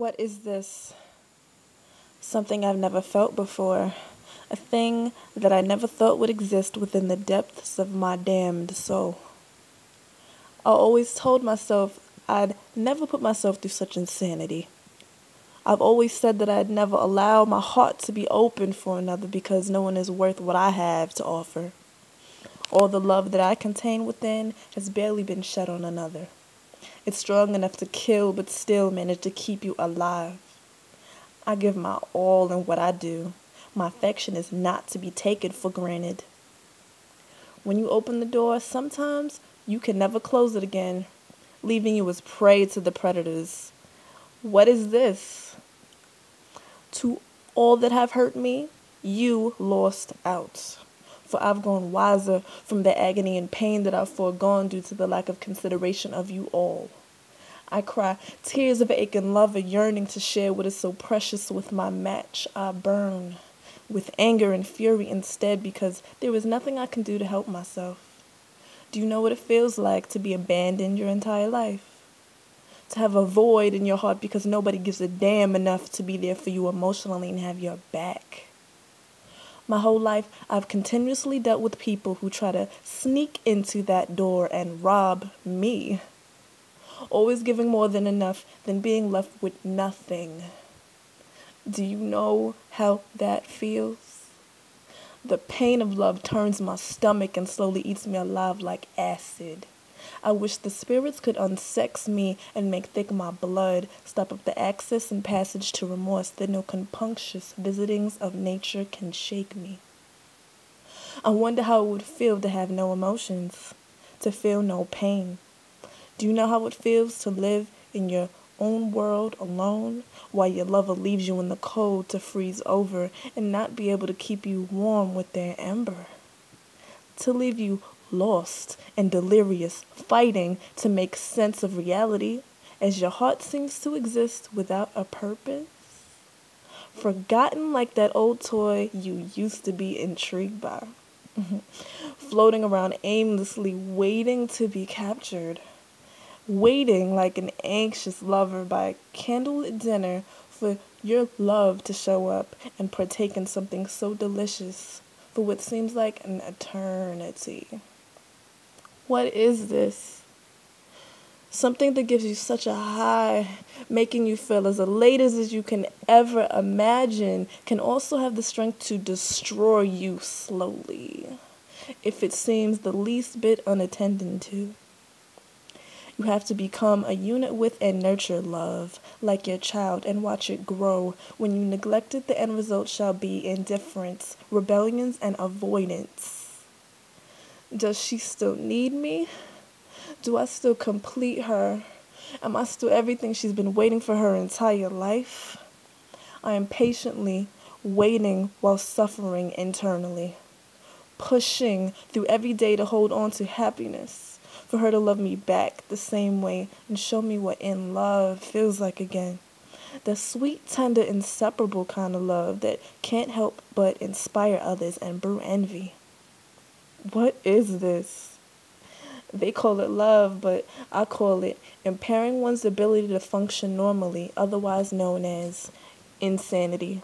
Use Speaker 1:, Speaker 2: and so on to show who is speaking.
Speaker 1: What is this? Something I've never felt before. A thing that I never thought would exist within the depths of my damned soul. I always told myself I'd never put myself through such insanity. I've always said that I'd never allow my heart to be open for another because no one is worth what I have to offer. All the love that I contain within has barely been shed on another. It's strong enough to kill but still manage to keep you alive. I give my all in what I do. My affection is not to be taken for granted. When you open the door, sometimes you can never close it again, leaving you as prey to the predators. What is this? To all that have hurt me, you lost out. For I've grown wiser from the agony and pain that I've foregone due to the lack of consideration of you all. I cry tears of ache and love, a yearning to share what is so precious with my match. I burn with anger and fury instead because there is nothing I can do to help myself. Do you know what it feels like to be abandoned your entire life? To have a void in your heart because nobody gives a damn enough to be there for you emotionally and have your back. My whole life, I've continuously dealt with people who try to sneak into that door and rob me. Always giving more than enough, than being left with nothing. Do you know how that feels? The pain of love turns my stomach and slowly eats me alive like acid. I wish the spirits could unsex me and make thick my blood, stop up the access and passage to remorse that no compunctious visitings of nature can shake me. I wonder how it would feel to have no emotions, to feel no pain. Do you know how it feels to live in your own world alone while your lover leaves you in the cold to freeze over and not be able to keep you warm with their ember? To leave you lost and delirious, fighting to make sense of reality as your heart seems to exist without a purpose? Forgotten like that old toy you used to be intrigued by. Floating around aimlessly, waiting to be captured. Waiting like an anxious lover by candlelit dinner for your love to show up and partake in something so delicious for what seems like an eternity. What is this? Something that gives you such a high, making you feel as elated as you can ever imagine, can also have the strength to destroy you slowly, if it seems the least bit unattended to. You have to become a unit with and nurture love, like your child, and watch it grow. When you neglect it, the end result shall be indifference, rebellions, and avoidance. Does she still need me? Do I still complete her? Am I still everything she's been waiting for her entire life? I am patiently waiting while suffering internally, pushing through every day to hold on to happiness. For her to love me back the same way and show me what in love feels like again. The sweet, tender, inseparable kind of love that can't help but inspire others and brew envy. What is this? They call it love, but I call it impairing one's ability to function normally, otherwise known as insanity.